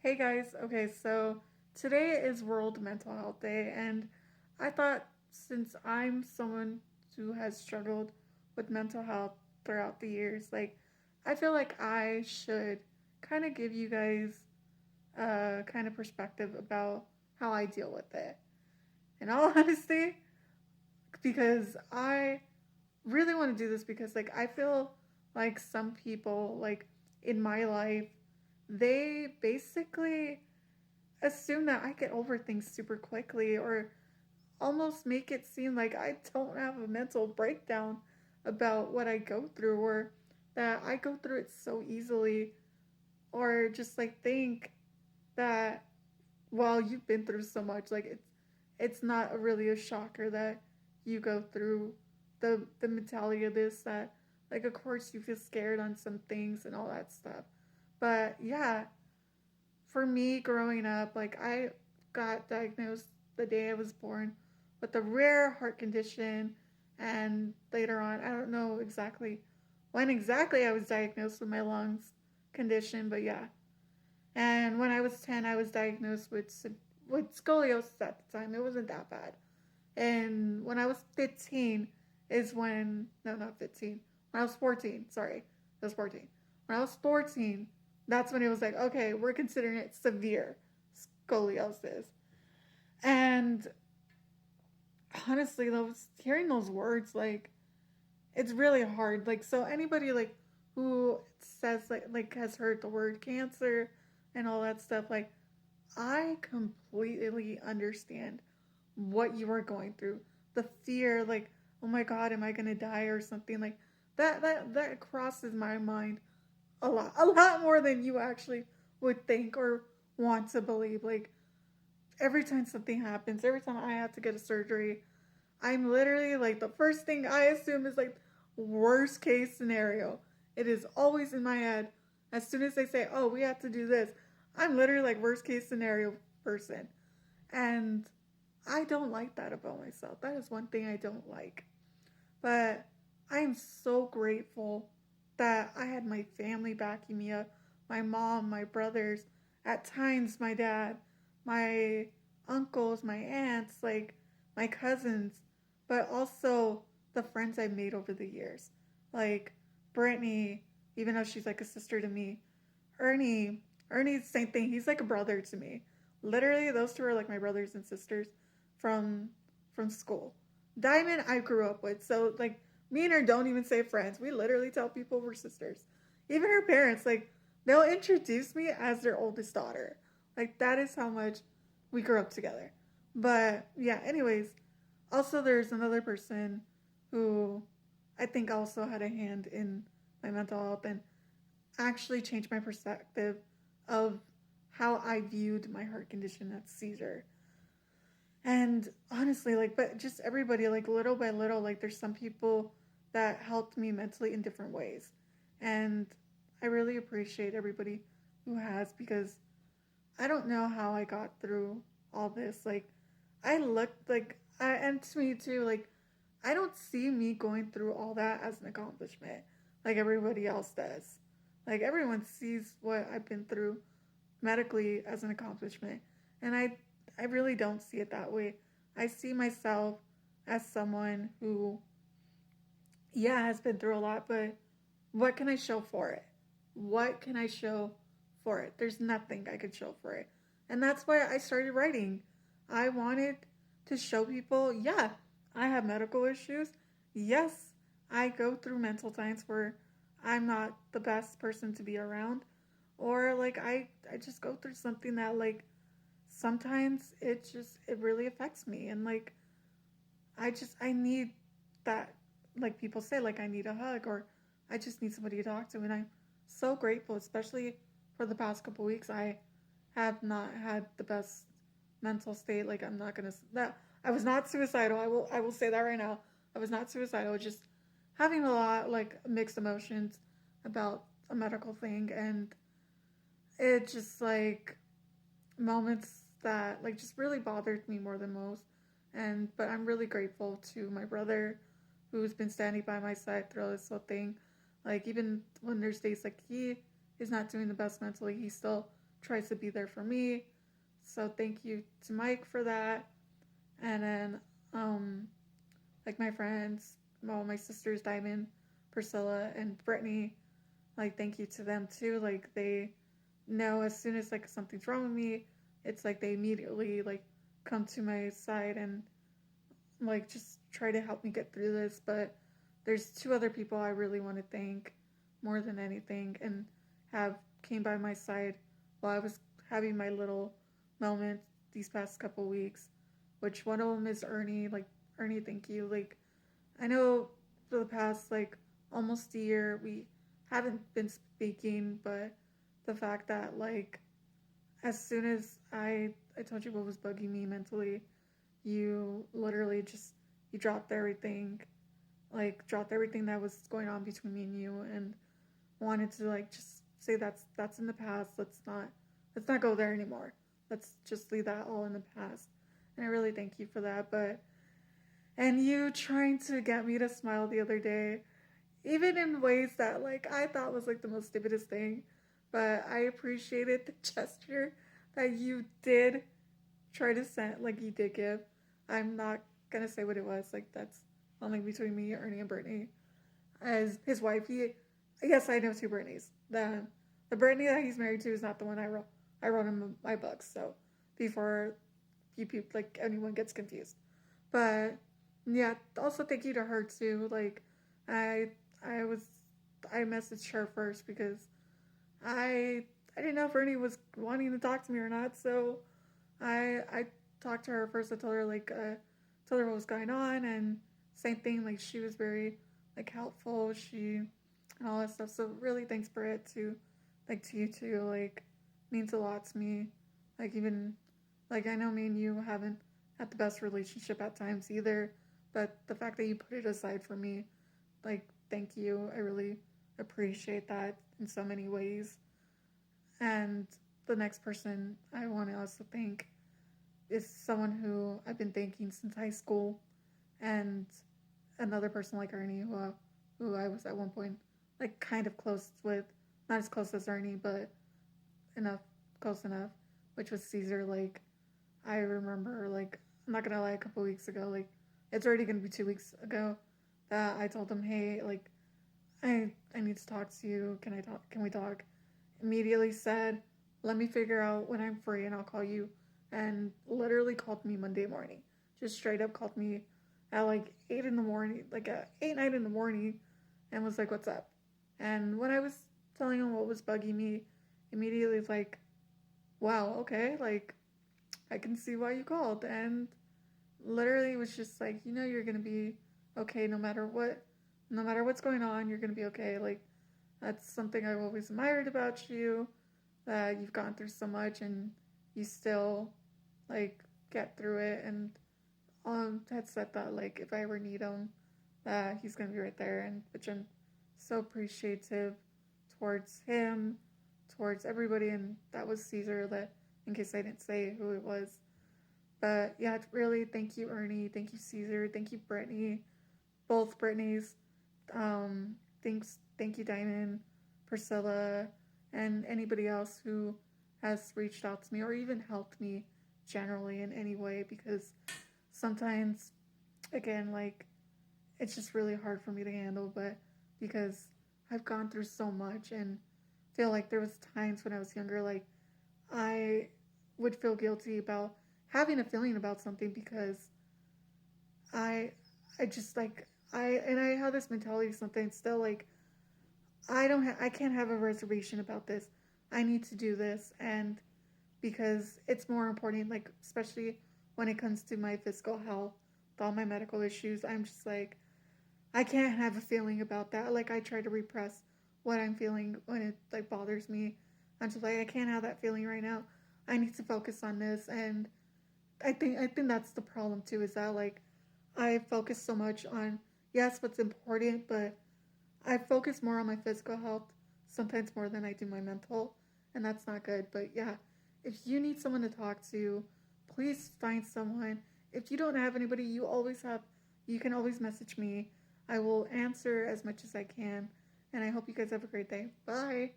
Hey guys, okay, so today is World Mental Health Day, and I thought since I'm someone who has struggled with mental health throughout the years, I feel like I should kind of give you guys a kind of perspective about how I deal with it. In all honesty, because I really want to do this because I feel like some people in my life, they basically assume that I get over things super quickly or almost make it seem like I don't have a mental breakdown about what I go through or that I go through it so easily or just think that while you've been through so much it's not really a shocker that you go through the mentality of this that of course you feel scared on some things and all that stuff. But yeah, for me growing up, I got diagnosed the day I was born with a rare heart condition. And later on, I don't know exactly when exactly I was diagnosed with my lungs condition, but yeah. And when I was 10, I was diagnosed with scoliosis at the time. It wasn't that bad. And when I was 15 is when, no, not 15, when I was 14, sorry, I was 14. When I was 14, that's when it was like, okay, we're considering it severe scoliosis. And honestly, hearing those words, it's really hard. So anybody who says has heard the word cancer and all that stuff, I completely understand what you are going through. The fear, oh my god, am I gonna die or something like that crosses my mind a lot more than you actually would think or want to believe. Every time something happens, every time I have to get a surgery, I'm literally the first thing I assume is worst case scenario. It is always in my head. As soon as they say, "Oh, we have to do this," I'm literally worst case scenario person. And I don't like that about myself. That is one thing I don't like. But I'm so grateful that I had my family backing me up, my mom, my brothers, at times my dad, my uncles, my aunts, my cousins, but also the friends I've made over the years. Like Brittany, even though she's like a sister to me. Ernie, Ernie's same thing. He's like a brother to me. Literally, those two are like my brothers and sisters from from school. Diamond, I grew up with, so me and her don't even say friends. We literally tell people we're sisters. Even her parents, they'll introduce me as their oldest daughter. That is how much we grew up together. But yeah, anyways, also there's another person who I think also had a hand in my mental health and actually changed my perspective of how I viewed my heart condition. That's Caesar. And honestly, but just everybody, little by little, there's some people that helped me mentally in different ways. And I really appreciate everybody who has because I don't know how I got through all this. I looked and to me too, I don't see me going through all that as an accomplishment like everybody else does. Everyone sees what I've been through medically as an accomplishment. And I really don't see it that way. I see myself as someone who, yeah, has been through a lot, but what can I show for it? What can I show for it? There's nothing I could show for it. And that's why I started writing. I wanted to show people, yeah, I have medical issues. Yes, I go through mental times where I'm not the best person to be around. Or I just go through something that sometimes it really affects me and I need that, people say, I need a hug or I just need somebody to talk to. And I'm so grateful, especially for the past couple weeks. I have not had the best mental state. I'm not gonna that I was not suicidal. I will say that right now. I was not suicidal. Just having a lot mixed emotions about a medical thing, and it just moments that just really bothered me more than most. And but I'm really grateful to my brother who's been standing by my side through this whole thing. Even when there's days he is not doing the best mentally, he still tries to be there for me. So thank you to Mike for that. And then, um, like my friends, well, my sisters, Diamond, Priscilla, and Brittany, like thank you to them too. Like they know as soon as like something's wrong with me, it's like they immediately like come to my side and like just try to help me get through this. But there's two other people I really want to thank more than anything and have came by my side while I was having my little moment these past couple weeks, which one of them is Ernie. Like Ernie, thank you. Like I know for the past like almost a year we haven't been speaking, but the fact that like as soon as I told you what was bugging me mentally, you literally just you dropped everything that was going on between me and you and wanted to like just say that's in the past. Let's not go there anymore. Let's just leave that all in the past. And I really thank you for that. But and you trying to get me to smile the other day, even in ways that like I thought was like the most stupidest thing, but I appreciated the gesture that you did try to send, like you did give. I'm not gonna say what it was. Like that's only between me, Ernie, and Brittany. As his wife, yes, I know two Brittany's. The Brittany that he's married to is not the one I wrote. I wrote him my books. So before you people like anyone gets confused, but yeah, also thank you to her too. Like I I was I messaged her first because I didn't know if Ernie was wanting to talk to me or not. So I talked to her first. I told her what was going on, and same thing. Like she was very like helpful. She and all that stuff. So really, thanks Britt to you too. Like means a lot to me. Like even like I know me and you haven't had the best relationship at times either, but the fact that you put it aside for me, like thank you. I really appreciate that in so many ways. And the next person I want to also thank is someone who I've been thanking since high school, and another person like Ernie, who I was at one point like kind of close with, not as close as Ernie, but enough, close enough, which was Caesar. Like I remember, like I'm not gonna lie, a couple weeks ago, like it's already gonna be 2 weeks ago, that I told him, hey, like I need to talk to you. Can I talk? Can we talk? Immediately said, let me figure out when I'm free and I'll call you. And literally called me Monday morning. Just straight up called me at like 8 in the morning, like at 8, 9 in the morning, and was like, what's up? And when I was telling him what was bugging me, immediately was like, wow, okay, like I can see why you called. And literally it was just like, you're gonna be okay no matter what, no matter what's going on, you're gonna be okay. Like that's something I've always admired about you, that you've gone through so much and you still like get through it. And had said that like if I ever need him, that he's gonna be right there. And which I'm so appreciative towards him, towards everybody. And that was Caesar. That in case I didn't say who it was, but yeah, really thank you Ernie, thank you Caesar, thank you Brittany, both Brittany's. Thank you Diamond, Priscilla, and anybody else who has reached out to me or even helped me generally in any way, because sometimes again like it's just really hard for me to handle, but because I've gone through so much and feel like there was times when I was younger, like I would feel guilty about having a feeling about something because I I just like I have this mentality sometimes still like I can't have a reservation about this. I need to do this, and because it's more important, like especially when it comes to my physical health, with all my medical issues, I'm just like I can't have a feeling about that. Like I try to repress what I'm feeling when it like bothers me. I'm just like I can't have that feeling right now. I need to focus on this. And I think that's the problem too, is that like I focus so much on yes what's important, but I focus more on my physical health sometimes more than I do my mental, and that's not good. But yeah, if you need someone to talk to, please find someone. If you don't have anybody, you can always message me. I will answer as much as I can, and I hope you guys have a great day. Bye.